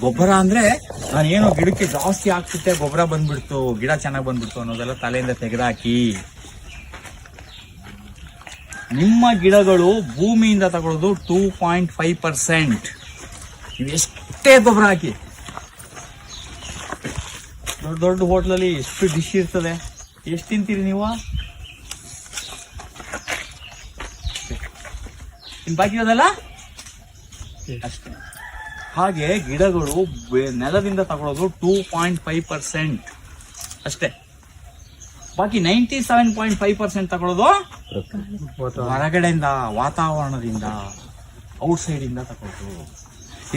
ಗೊಬ್ಬರ ಅಂದ್ರೆ ನಾನೇನೋ ಗಿಡಕ್ಕೆ ಜಾಸ್ತಿ ಆಗ್ತಿತ್ತೆ, ಗೊಬ್ಬರ ಬಂದ್ಬಿಡ್ತು, ಗಿಡ ಚೆನ್ನಾಗಿ ಬಂದ್ಬಿಡ್ತು ಅನ್ನೋದೆಲ್ಲ ತಲೆಯಿಂದ ತೆಗೆದಾಕಿ. ನಿಮ್ಮ ಗಿಡಗಳು ಭೂಮಿಯಿಂದ ತಗೊಳ್ಳೋದು 2.5%. ನೀವು ಎಷ್ಟೇ ಗೊಬ್ಬರ ಹಾಕಿ, ದೊಡ್ಡ ದೊಡ್ಡ ಹೋಟ್ಲಲ್ಲಿ ಎಷ್ಟು ಡಿಶ್ ಇರ್ತದೆ, ಎಷ್ಟು ತಿಂತೀರಿ ನೀವು? ಇನ್ನು ಬಾಕಿ ಇರೋದಲ್ಲ ಅಷ್ಟೇ. ಹಾಗೆ ಗಿಡಗಳು ನೆಲದಿಂದ ತಗೊಳ್ಳೋದು 2.5% ಅಷ್ಟೇ. ಬಾಕಿ 97.5% ತಗೊಳ್ಳೋದು ಹೊರಗಡೆಯಿಂದ, ವಾತಾವರಣದಿಂದ, ಔಟ್ಸೈಡಿಂದ ತಗೊಳ್ಳೋದು.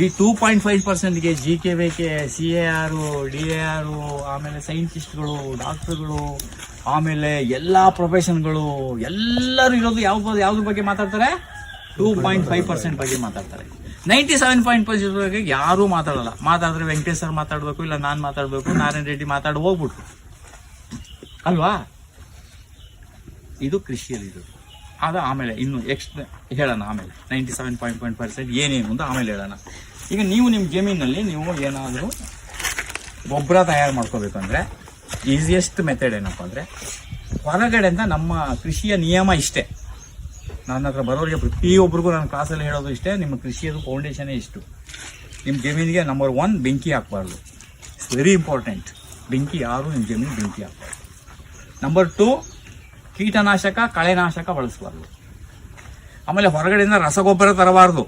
ಈ 2.5%ಗೆ GKVK, CAR, DAR, ಆಮೇಲೆ ಸೈಂಟಿಸ್ಟ್ಗಳು, ಡಾಕ್ಟರ್ಗಳು, ಆಮೇಲೆ ಎಲ್ಲ ಪ್ರೊಫೆಷನ್ಗಳು ಎಲ್ಲರೂ ಇರೋದು ಯಾವ್ದ್ರ ಬಗ್ಗೆ ಮಾತಾಡ್ತಾರೆ? 2.5% ಬಗ್ಗೆ ಮಾತಾಡ್ತಾರೆ. 97.5% ಬಗ್ಗೆ ಯಾರೂ ಮಾತಾಡಲ್ಲ. ಮಾತಾಡಿದ್ರೆ ವೆಂಕಟೇಶ್ ಸರ್ ಮಾತಾಡಬೇಕು, ಇಲ್ಲ ನಾನು ಮಾತಾಡಬೇಕು, ನಾರಾಯಣ ರೆಡ್ಡಿ ಮಾತಾಡಿ ಹೋಗ್ಬಿಟ್ರು ಅಲ್ವಾ? ಇದು ಕೃಷಿಯಲ್ಲಿ ಇದು. ಅದು ಆಮೇಲೆ ಇನ್ನು ಎಕ್ಸ್ಟ್ರಾ ಹೇಳೋಣ, ಆಮೇಲೆ 97.5% ಏನೇನು ಅಂತ ಆಮೇಲೆ ಹೇಳೋಣ. ಈಗ ನೀವು ನಿಮ್ಮ ಜಮೀನಲ್ಲಿ ನೀವು ಏನಾದರೂ ಗೊಬ್ಬರ ತಯಾರು ಮಾಡ್ಕೋಬೇಕಂದ್ರೆ ಈಸಿಯೆಸ್ಟ್ ಮೆಥಡ್ ಏನಪ್ಪ ಅಂದರೆ, ಹೊರಗಡೆಯಿಂದ ನಮ್ಮ ಕೃಷಿಯ ನಿಯಮ ಇಷ್ಟೇ. ನನ್ನ ಹತ್ರ ಬರೋರಿಗೆ ಪ್ರತಿಯೊಬ್ಬರಿಗೂ ನನ್ನ ಕ್ಲಾಸಲ್ಲಿ ಹೇಳೋದು ಇಷ್ಟೇ, ನಿಮ್ಮ ಕೃಷಿಯದು ಫೌಂಡೇಶನೇ ಇಷ್ಟು. ನಿಮ್ಮ ಜಮೀನಿಗೆ ನಂಬರ್ 1 ಬೆಂಕಿ ಹಾಕಬಾರ್ದು. It's very important. ಬೆಂಕಿ ಯಾರು ನಿಮ್ಮ ಜಮೀನು ಬೆಂಕಿ ಹಾಕಬಾರ್ದು. ನಂಬರ್ 2, ಕೀಟನಾಶಕ, ಕಳೆನಾಶಕ ಬಳಸಬಾರ್ದು. ಆಮೇಲೆ ಹೊರಗಡೆಯಿಂದ ರಸಗೊಬ್ಬರ ತರಬಾರ್ದು.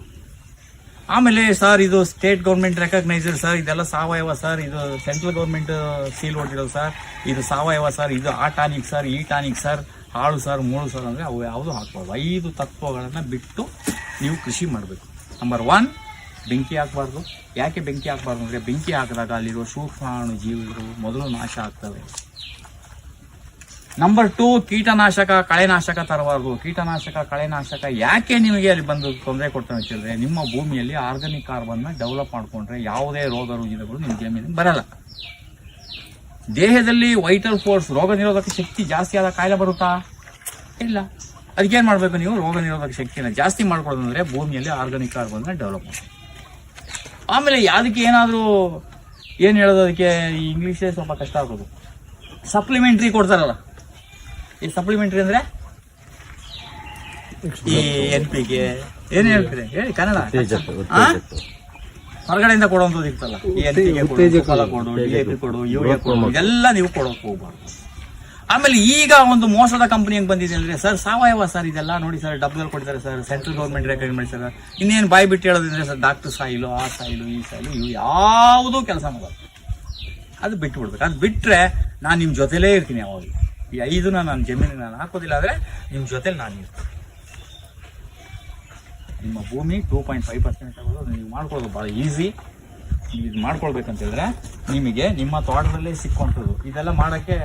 ಆಮೇಲೆ ಸರ್ ಇದು ಸ್ಟೇಟ್ ಗೌರ್ಮೆಂಟ್ ರೆಕಗ್ನೈಸ್ಡ್ ಸರ್, ಇದೆಲ್ಲ ಸಾವಯವ ಸರ್, ಇದು ಸೆಂಟ್ರಲ್ ಗೌರ್ಮೆಂಟ್ ಸೀಲ್ ಹೊಟ್ಟಿರೋದು ಸರ್, ಇದು ಸಾವಯವ ಸರ್, ಇದು ಆ ಟಾನಿಕ್ ಸರ್, ಈ ಟಾನಿಕ್ ಸರ್, ಹಾಳು ಸರ್, ಮೂಳು ಸರ್ ಅಂದರೆ ಅವು ಯಾವುದು ಹಾಕ್ಬಾರ್ದು. 5 ತತ್ವಗಳನ್ನು ಬಿಟ್ಟು ನೀವು ಕೃಷಿ ಮಾಡಬೇಕು. ನಂಬರ್ 1, ಬೆಂಕಿ ಹಾಕಬಾರ್ದು. ಯಾಕೆ ಬೆಂಕಿ ಹಾಕಬಾರ್ದು ಅಂದರೆ, ಬೆಂಕಿ ಹಾಕಿದಾಗ ಅಲ್ಲಿರೋ ಸೂಕ್ಷ್ಮಾಣು ಜೀವಿಗಳು ಮೊದಲು ನಾಶ ಆಗ್ತವೆ. ನಂಬರ್ 2, ಕೀಟನಾಶಕ, ಕಳೆನಾಶಕ ತರಬಾರ್ದು. ಕೀಟನಾಶಕ, ಕಳೆನಾಶಕ ಯಾಕೆ ನಿಮಗೆ ಅಲ್ಲಿ ಬಂದು ತೊಂದರೆ ಕೊಡ್ತಾನೆ ಅಂತಂದರೆ, ನಿಮ್ಮ ಭೂಮಿಯಲ್ಲಿ ಆರ್ಗಾನಿಕ್ ಕಾರ್ಬನ್ನ ಡೆವಲಪ್ ಮಾಡಿಕೊಂಡ್ರೆ ಯಾವುದೇ ರೋಗ ರುಜಿನಗಳು ನಿಮ್ಮ ಜಮೀನಿಗೆ ಬರಲ್ಲ. ದೇಹದಲ್ಲಿ ವೈಟಲ್ ಫೋರ್ಸ್, ರೋಗ ನಿರೋಧಕ ಶಕ್ತಿ ಜಾಸ್ತಿ ಆದ ಕಾಯಿಲೆ ಬರುತ್ತಾ? ಇಲ್ಲ. ಅದಕ್ಕೇನು ಮಾಡಬೇಕು ನೀವು? ರೋಗ ನಿರೋಧಕ ಶಕ್ತಿಯನ್ನು ಜಾಸ್ತಿ ಮಾಡ್ಕೊಳ್ಳೋದಂದ್ರೆ ಭೂಮಿಯಲ್ಲಿ ಆರ್ಗಾನಿಕ್ ಕಾರ್ಬನ್ನ ಡೆವಲಪ್ ಮಾಡಿ. ಆಮೇಲೆ ಯಾವುದಕ್ಕೆ ಏನಾದರೂ ಏನು ಹೇಳೋದು, ಅದಕ್ಕೆ ಇಂಗ್ಲೀಷೇ ಸ್ವಲ್ಪ ಕಷ್ಟ ಆಗೋದು. ಸಪ್ಲಿಮೆಂಟ್ರಿ ಕೊಡ್ತಾರಲ್ಲ, ಈ ಸಪ್ಲಿಮೆಂಟ್ರಿ ಅಂದರೆ ಈ NPK ಏನು ಹೇಳ್ತೀರಿ ಹೇಳಿ ಕನ್ನಡ? ಹೊರಗಡೆಯಿಂದ ಕೊಡುವಂಥದ್ದು ಇರ್ತಲ್ಲ, ಈ NPK ಕೊಡು, DAP ಕೊಡು, ಯೂರಿಯಾ ಕೊಡು, ಇದೆಲ್ಲ ನೀವು ಕೊಡೋಕೆ ಹೋಗ್ಬಾರ್ದು. ಆಮೇಲೆ ಈಗ ಒಂದು ಮೋಸದ ಕಂಪನಿ ಹೆಂಗೆ ಬಂದಿದೆ ಅಂದರೆ, ಸರ್ ಸಾವಯವ ಸರ್, ಇದೆಲ್ಲ ನೋಡಿ ಸರ್ ಡಬ್ದಲ್ಲಿ ಕೊಡ್ತಾರೆ sir, central government recognise sir, ಇನ್ನೇನು ಬಾಯಿ ಬಿಟ್ಟು ಹೇಳೋದಿದ್ರೆ ಸರ್ ಡಾಕ್ಟರ್ ಸಾಯಿಲು, ಆ ಸಾಯಿಲು, ಈ ಸಾಯಿಲು, ಇವು ಯಾವುದೂ ಕೆಲಸ ಮಾಡೋದು. ಅದು ಬಿಟ್ಟು ಬಿಡ್ಬೇಕು. ಅದು ಬಿಟ್ಟರೆ ನಾನು ನಿಮ್ಮ ಜೊತೆಲೇ ಇರ್ತೀನಿ. ಯಾವಾಗ ಈ 5 ನಾನು ಜಮೀನಿಗೆ ನಾನು ಹಾಕೋದಿಲ್ಲ ಆದರೆ ನಿಮ್ಮ ಜೊತೆಲಿ ನಾನು ಇರ್ತೀನಿ. ನಿಮ್ಮ ಭೂಮಿ 2.5% ಆಗೋದು ನೀವು ಮಾಡ್ಕೊಳ್ಳೋದು ಭಾಳ ಈಸಿ. ನೀವು ಇದು ಮಾಡ್ಕೊಳ್ಬೇಕಂತೇಳಿದ್ರೆ ನಿಮಗೆ ನಿಮ್ಮ ತೋಟದಲ್ಲೇ ಸಿಕ್ಕುವಂಥದ್ದು. ಇದೆಲ್ಲ ಮಾಡೋಕ್ಕೆ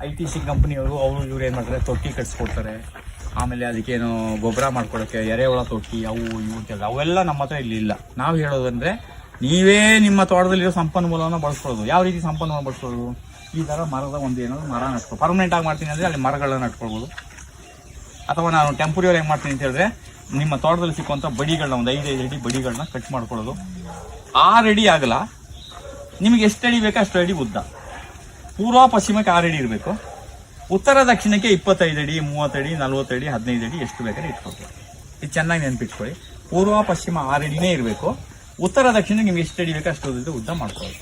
ITC ಕಂಪ್ನಿಯವರು ಇವ್ರು ಏನು ಮಾಡ್ತಾರೆ, ತೊಟ್ಟಿ ಕಟ್ಸ್ಕೊಡ್ತಾರೆ. ಆಮೇಲೆ ಅದಕ್ಕೇನು ಗೊಬ್ಬರ ಮಾಡ್ಕೊಡೋಕ್ಕೆ ಎರೆಹುಳ ತೊಟ್ಟಿ, ಅವು ಇವು ಅಂತೆಲ್ಲ ಅವೆಲ್ಲ ನಮ್ಮ ಹತ್ರ ಇಲ್ಲಿ ಇಲ್ಲ. ನಾವು ಹೇಳೋದಂದರೆ, ನೀವೇ ನಿಮ್ಮ ತೋಟದಲ್ಲಿರೋ ಸಂಪನ್ಮೂಲವನ್ನು ಬಳಸ್ಕೊಳ್ಳೋದು. ಯಾವ ರೀತಿ ಸಂಪನ್ಮೂಲ ಬಳಸ್ಕೊಳ್ಳೋದು? ಈ ಥರ ಮರದ ಒಂದು ಏನಾದ್ರು ಮರ ನಟ್ಕೊ, ಪರ್ಮನೆಂಟ್ ಆಗಿ ಮಾಡ್ತೀನಿ ಅಂದರೆ ಅಲ್ಲಿ ಮರಗಳನ್ನ ನಟ್ಕೊಳ್ಬೋದು. ಅಥವಾ ನಾನು ಟೆಂಪ್ರರಿ ಆಗಿ ಮಾಡ್ತೀನಿ ಅಂತ ಹೇಳಿದ್ರೆ ನಿಮ್ಮ ತೋಟದಲ್ಲಿ ಸಿಕ್ಕುವಂಥ ಬಡಿಗಳನ್ನ, ಒಂದು 5 ಅಡಿ ಬಡಿಗಳನ್ನ ಕಟ್ ಮಾಡ್ಕೊಳ್ಳೋದು. 6 ಅಡಿ ಆಗಲ್ಲ, ನಿಮಗೆ ಎಷ್ಟು ಅಡಿ ಬೇಕೋ ಅಷ್ಟು ಅಡಿ ಉದ್ದ. ಪೂರ್ವ ಪಶ್ಚಿಮಕ್ಕೆ 6 ಅಡಿ ಇರಬೇಕು. ಉತ್ತರ ದಕ್ಷಿಣಕ್ಕೆ 25 ಅಡಿ, 30 ಅಡಿ, 40 ಅಡಿ, 15 ಅಡಿ ಎಷ್ಟು ಬೇಕಾದ್ರೆ ಇಟ್ಕೊಳ್ಬೋದು. ಇದು ಚೆನ್ನಾಗಿ ನೆನಪಿಟ್ಕೊಳ್ಳಿ. ಪೂರ್ವ ಪಶ್ಚಿಮ 6 ಅಡಿನೇ ಇರಬೇಕು. ಉತ್ತರ ದಕ್ಷಿಣ ನಿಮ್ಗೆ ಎಷ್ಟು ಅಡಿ ಬೇಕೋ ಅಷ್ಟು ಉದ್ದ ಮಾಡ್ಕೊಳ್ಳೋದು.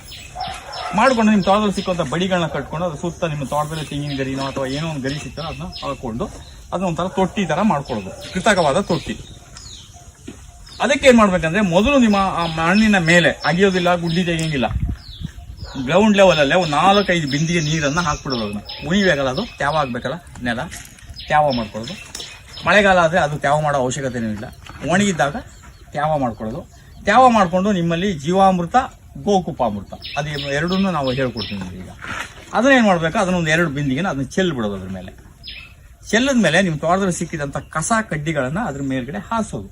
ಮಾಡಿಕೊಂಡು ನಿಮ್ಮ ತೋಟದಲ್ಲಿ ಸಿಕ್ಕುವಂಥ ಬಡಿಗಳನ್ನ ಕಟ್ಕೊಂಡು ಅದ್ರ ಸುತ್ತ ನಿಮ್ಮ ತೋಟದಲ್ಲಿ ತೆಂಗಿನ ಗರಿನೋ ಅಥವಾ ಏನೋ ಒಂದು ಗರಿ ಸಿಗ್ತಾರೋ ಅದನ್ನ ಹಾಕೊಂಡು ಅದನ್ನೊಂಥರ ತೊಟ್ಟಿ ಥರ ಮಾಡ್ಕೊಳ್ಳೋದು, ಕೃತಕವಾದ ತೊಟ್ಟಿ. ಅದಕ್ಕೆ ಏನು ಮಾಡ್ಬೇಕಂದ್ರೆ, ಮೊದಲು ನಿಮ್ಮ ಆ ಮಣ್ಣಿನ ಮೇಲೆ ಅಗಿಯೋದಿಲ್ಲ, ಗುಡ್ಡಿ ತೆಗಿಯಂಗಿಲ್ಲ, ಗ್ರೌಂಡ್ ಲೆವೆಲಲ್ಲೇ ಒಂದು 4-5 ಬಿಂದಿಗೆ ನೀರನ್ನು ಹಾಕ್ಬಿಡೋದು. ಅದನ್ನ ಉಣಿಬೇಕಲ್ಲ, ಅದು ತ್ಯಾವ ಆಗಬೇಕಲ್ಲ ನೆಲ, ತ್ಯಾವ ಮಾಡ್ಕೊಳ್ಳೋದು. ಮಳೆಗಾಲ ಆದರೆ ಅದು ತ್ಯಾವ ಮಾಡೋ ಅವಶ್ಯಕತೆಯೂ ಇಲ್ಲ. ಒಣಗಿದ್ದಾಗ ತ್ಯಾವ ಮಾಡ್ಕೊಳ್ಳೋದು. ತ್ಯಾವ ಮಾಡಿಕೊಂಡು ನಿಮ್ಮಲ್ಲಿ ಜೀವಾಮೃತ, ಗೋಕುಪಾಮೃತ, ಅದು ಎರಡನ್ನೂ ನಾವು ಹೇಳ್ಕೊಡ್ತೀವಿ. ಈಗ ಅದನ್ನ ಏನು ಮಾಡಬೇಕು, ಅದನ್ನೊಂದು 2 ಬಿಂದಿಗೆನ ಅದನ್ನ ಚೆಲ್ಬಿಡೋದು. ಅದ್ರ ಮೇಲೆ ಚೆಲ್ಲದ ಮೇಲೆ ನಿಮ್ಮ ತೋಟದಲ್ಲಿ ಸಿಕ್ಕಿದಂಥ ಕಸ ಕಡ್ಡಿಗಳನ್ನು ಅದ್ರ ಮೇಲ್ಗಡೆ ಹಾಸೋದು.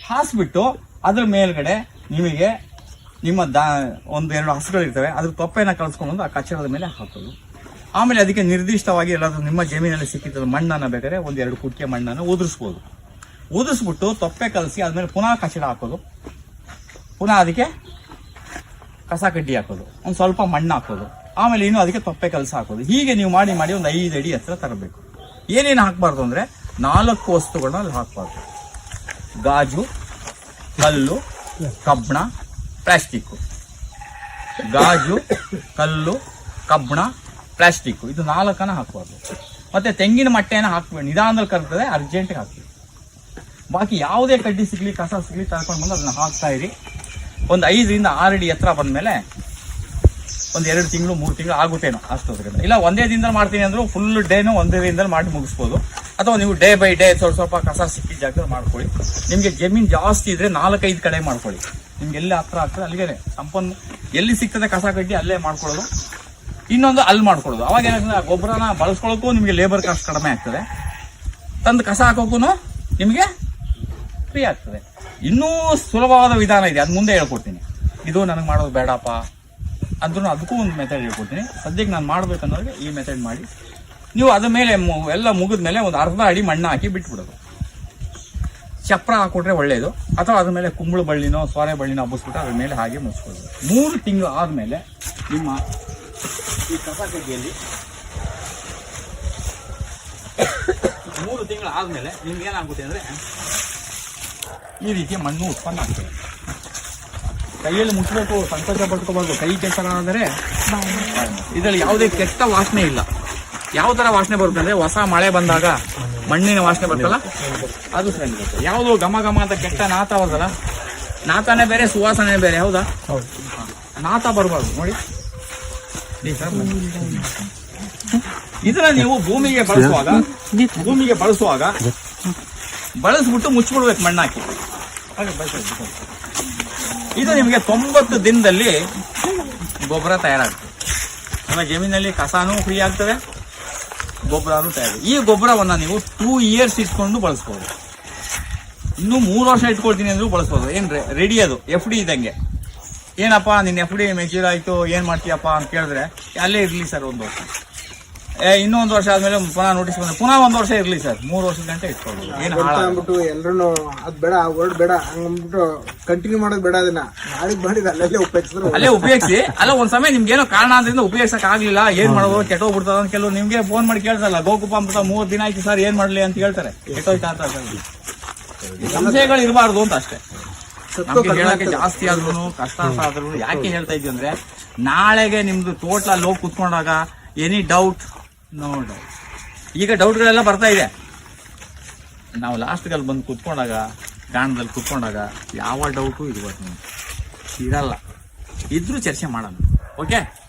ಹಾಸ್ಬಿಟ್ಟು ಅದ್ರ ಮೇಲ್ಗಡೆ ನಿಮಗೆ ನಿಮ್ಮ 1-2 ಹಸುಗಳಿರ್ತವೆ, ಅದ್ರ ತೊಪ್ಪೆನ ಕಳಿಸ್ಕೊಂಡು ಆ ಕಚ್ಚಡದ ಮೇಲೆ ಹಾಕೋದು. ಆಮೇಲೆ ಅದಕ್ಕೆ ನಿರ್ದಿಷ್ಟವಾಗಿ ಎಲ್ಲಾದರೂ ನಿಮ್ಮ ಜಮೀನಲ್ಲಿ ಸಿಕ್ಕಿದ ಮಣ್ಣನ್ನು ಬೇಕಾದ್ರೆ 1-2 ಕುಟ್ಟಿಗೆ ಮಣ್ಣನ್ನು ಉದುರಿಸ್ಬೋದು. ಉದಿಸ್ಬಿಟ್ಟು ತೊಪ್ಪೆ ಕಲಸಿ ಆದ್ಮೇಲೆ ಪುನಃ ಕಚಡ ಹಾಕೋದು. ಪುನಃ ಅದಕ್ಕೆ ಕಸ ಕಡ್ಡಿ ಹಾಕೋದು, ಒಂದು ಸ್ವಲ್ಪ ಮಣ್ಣು ಹಾಕೋದು, ಆಮೇಲೆ ಇನ್ನು ಅದಕ್ಕೆ ತೊಪ್ಪೆ ಕಲಸ ಹಾಕೋದು. ಹೀಗೆ ನೀವು ಮಾಡಿ ಮಾಡಿ ಒಂದು 5 ಅಡಿ ಹತ್ರ ತರಬೇಕು. ಏನೇನು ಹಾಕಬಾರ್ದು ಅಂದರೆ 4 ವಸ್ತುಗಳನ್ನ ಅಲ್ಲಿ ಹಾಕಬಾರ್ದು. ಗಾಜು, ಕಲ್ಲು, ಕಬ್ಬಣ, ಪ್ಲಾಸ್ಟಿಕ್ಕು. ಗಾಜು, ಕಲ್ಲು, ಕಬ್ಬಣ, ಪ್ಲಾಸ್ಟಿಕ್ಕು, ಇದು 4 ಹಾಕಬಾರ್ದು. ಮತ್ತು ತೆಂಗಿನ ಮಟ್ಟೆನ ಹಾಕ್ಬೇಕು, ನಿಧಾನದಲ್ಲಿ ಕರ್ತದೆ, ಅರ್ಜೆಂಟಿಗೆ ಹಾಕಿ. ಬಾಕಿ ಯಾವುದೇ ಕಡ್ಡಿ ಸಿಗಲಿ, ಕಸ ಸಿಗಲಿ ತರ್ಕೊಂಡು ಬಂದು ಅದನ್ನ ಹಾಕ್ತಾ ಇರಿ. ಒಂದು 5 ರಿಂದ 6 ಅಡಿ ಎತ್ತರ ಬಂದಮೇಲೆ ಒಂದು 2 ತಿಂಗಳು 3 ತಿಂಗಳು ಆಗುತ್ತೇನೋ ಅಷ್ಟೊತ್ತಿಗೆ. ಇಲ್ಲ ಒಂದೇ ದಿನದಲ್ಲಿ ಮಾಡ್ತೀನಿ ಅಂದರೂ ಫುಲ್ ಡೇನೂ ಒಂದೇ ದಿನದಲ್ಲಿ ಮಾಡಿ ಮುಗಿಸ್ಬೋದು. ಅಥವಾ ನೀವು ಡೇ ಬೈ ಡೇ ಸ್ವಲ್ಪ ಕಸ ಸಿಕ್ಕಿದ ಜಾಗದಲ್ಲಿ ಮಾಡ್ಕೊಳ್ಳಿ. ನಿಮಗೆ ಜಮೀನು ಜಾಸ್ತಿ ಇದ್ರೆ 4-5 ಕಡೆ ಮಾಡ್ಕೊಳ್ಳಿ. ನಿಮ್ಗೆ ಎಲ್ಲಿ ಹತ್ರ ಆಗ್ತದೆ ಅಲ್ಲಿಗೆ ಎಲ್ಲಿ ಸಿಗ್ತದೆ ಕಸ ಕಡ್ಡಿ ಅಲ್ಲೇ ಮಾಡ್ಕೊಳ್ಳೋದು. ಇನ್ನೊಂದು ಅಲ್ಲಿ ಮಾಡ್ಕೊಳ್ಳೋದು. ಅವಾಗ ಏನಾಗ್ತದೆ, ಗೊಬ್ಬರನ ಬಳಸ್ಕೊಳ್ಳೋಕ್ಕೂ ನಿಮಗೆ ಲೇಬರ್ ಕಾಸ್ಟ್ ಕಡಿಮೆ ಆಗ್ತದೆ, ತಂದು ಕಸ ಹಾಕೋಕ್ಕೂ ನಿಮಗೆ ಫ್ರೀ ಆಗ್ತದೆ. ಇನ್ನೂ ಸುಲಭವಾದ ವಿಧಾನ ಇದೆ, ಅದು ಮುಂದೆ ಹೇಳ್ಕೊಡ್ತೀನಿ. ಇದು ನನಗೆ ಮಾಡೋದು ಬೇಡಪ್ಪ ಅಂದ್ರೂ ಅದಕ್ಕೂ ಒಂದು ಮೆಥಡ್ ಹೇಳ್ಕೊಡ್ತೀನಿ. ಸದ್ಯಕ್ಕೆ ನಾನು ಮಾಡ್ಬೇಕನ್ನೋರಿಗೆ ಈ ಮೆಥಡ್ ಮಾಡಿ ನೀವು ಅದ್ರ ಮೇಲೆ ಎಲ್ಲ ಮುಗಿದ ಮೇಲೆ ಒಂದು ಅರ್ಧ ಅಡಿ ಮಣ್ಣು ಹಾಕಿ ಬಿಟ್ಬಿಡೋದು. ಚಪ್ರ ಹಾಕೊಟ್ರೆ ಒಳ್ಳೆಯದು. ಅಥವಾ ಅದ್ರ ಮೇಲೆ ಕುಂಬಳು ಬಳ್ಳಿನೋ ಸೋರೆ ಬಳ್ಳಿನೋ ಹಬ್ಬಿಸ್ಬಿಟ್ಟು ಅದ್ರ ಮೇಲೆ ಹಾಗೆ ಮುಚ್ಕೊಳ್ಳೋದು. 3 ತಿಂಗಳು ಆದಮೇಲೆ ನಿಮ್ಮ ಈ ಕಸ ಕಡ್ಡಿಯಲ್ಲಿ 3 ತಿಂಗಳು ಆದಮೇಲೆ ನಿಮ್ಗೆ ಏನಾಗುತ್ತೆ ಅಂದರೆ ಈ ರೀತಿಯ ಮಣ್ಣು ಉತ್ಪನ್ನ ಆಗ್ತದೆ. ಕೈಯಲ್ಲಿ ಮುಚ್ಚಬೇಕು, ಸಂಕೋಚ ಪಡ್ಕೋಬಾರ್ದು. ಕೈ ಕೆಸರ ಆದರೆ ಇದರಲ್ಲಿ ಯಾವುದೇ ಕೆಟ್ಟ ವಾಸನೆ ಇಲ್ಲ. ಯಾವ ಥರ ವಾಸನೆ ಬರುತ್ತೆ ಅಂದರೆ, ಹೊಸ ಮಳೆ ಬಂದಾಗ ಮಣ್ಣಿನ ವಾಸನೆ ಬರ್ತಲ್ಲ ಅದು ಸ್ಮೆಲ್ ಬರುತ್ತೆ. ಯಾವುದು ಘಮ ಘಮ ಅಂತ ಕೆಟ್ಟ ನಾತ ಬರ್ತಲ್ಲ, ನಾತಾನೇ ಬೇರೆ ಸುವಾಸನೆ ಬೇರೆ. ಹೌದಾ? ನಾತ ಬರಬಾರ್ದು ನೋಡಿ. ಇದನ್ನ ನೀವು ಭೂಮಿಗೆ ಬಳಸುವಾಗ ಬಳಸ್ಬಿಟ್ಟು ಮುಚ್ಚಿಬಿಡ್ಬೇಕು ಮಣ್ಣಾಕಿ. ಇದು ನಿಮಗೆ 90 ದಿನದಲ್ಲಿ ಗೊಬ್ಬರ ತಯಾರಾಗ್ತದೆ. ನಮ್ಮ ಜಮೀನಲ್ಲಿ ಕಸಾನೂ ಫ್ರೀ ಆಗ್ತದೆ, ಗೊಬ್ಬರನೂ ತಯಾರು. ಈ ಗೊಬ್ಬರವನ್ನು ನೀವು 2 ಇಯರ್ಸ್ ಇಟ್ಕೊಂಡು ಬಳಸ್ಬೋದು. ಇನ್ನೂ 3 ವರ್ಷ ಇಟ್ಕೊಳ್ತೀನಿ ಅಂದ್ರೂ ಬಳಸ್ಬೋದು. ಏನು ರೆಡಿ ಅದು FD ಇದ್ದಂಗೆ. ಏನಪ್ಪ ನಿನ್ನ FD ಮೆಚ್ಯೂರ್ ಆಯಿತು, ಏನು ಮಾಡ್ತೀಯಪ್ಪ ಅಂತ ಕೇಳಿದ್ರೆ ಅಲ್ಲೇ ಇರಲಿ ಸರ್ 1 ವರ್ಷ. ಇನ್ನೂ 1 ವರ್ಷ ಆದ್ಮೇಲೆ ಪುನಃ ನೋಟಿಸ್ ಬಂದ್ರೆ ಪುನಃ 1 ವರ್ಷ ಇರಲಿ ಸರ್, 3 ವರ್ಷದ ಗಂಟೆ ಇಟ್ಕೊಳ್ಬೋದು. ಏನು ಅಂದ್ಬಿಟ್ಟು ಎಲ್ಲರೂ ಅದು ಬೇಡ, ವರ್ಡ್ ಬೇಡ ಹಂಗಂದ್ಬಿಟ್ಟು ಕಂಟಿನ್ಯೂ ಮಾಡೋದು ಬೇಡ. ಅದನ್ನ ನಾಳೆಗೆ ಮಾಡಿದ ಅಲ್ಲೇ ಉಪಯೋಗಿಸಿ. ಅಲ್ಲ ಒಂದ್ ಸಮಯ ನಿಮ್ಗೆ ಏನೋ ಕಾರಣ ಅಂದ್ರಿಂದ ಉಪಯೋಗಿಸಕ್ ಆಗ್ಲಿಲ್ಲ, ಏನ್ ಮಾಡೋದು ಕೆಟ್ಟೋಗ್ಬಿಡ್ತದ ಅಂತ ಕೆಲವು ನಿಮ್ಗೆ ಫೋನ್ ಮಾಡಿ ಕೇಳ್ತಲ್ಲ, ಗೋಕುಪ ಅಮೃತ 30 ದಿನ ಆಯ್ತು ಸರ್ ಏನ್ ಮಾಡ್ಲಿ ಅಂತ ಹೇಳ್ತಾರೆ. ಕೆಟ್ಟೋಯ್ತಾ ಅಂತ ಸಂಶಯಗಳು ಇರಬಾರ್ದು ಅಂತ ಅಷ್ಟೇ. ನಮ್ಗೆ ಹೇಳಕ್ಕೆ ಜಾಸ್ತಿ ಆದ್ರೂ ಕಷ್ಟ ಆದ್ರೂ ಯಾಕೆ ಹೇಳ್ತಾ ಇದ್ವಿ ಅಂದ್ರೆ, ನಾಳೆಗೆ ನಿಮ್ದು ಟೋಟಲ್ ಹೋಗಿ ಕುತ್ಕೊಂಡಾಗ ಎನಿ ಡೌಟ್ ನೋ ಡೌಟ್. ಈಗ ಡೌಟ್ಗಳೆಲ್ಲ ಬರ್ತಾ ಇದೆ. ನಾವು ಲಾಸ್ಟ್ಗಲ್ಲಿ ಬಂದು ಕುತ್ಕೊಂಡಾಗ, ಗಾಣದಲ್ಲಿ ಕುತ್ಕೊಂಡಾಗ ಯಾವ ಡೌಟು ಇರಬಾರ್ದು, ಇರಲ್ಲ. ಇದ್ರೂ ಚರ್ಚೆ ಮಾಡೋಣ. ಓಕೆ.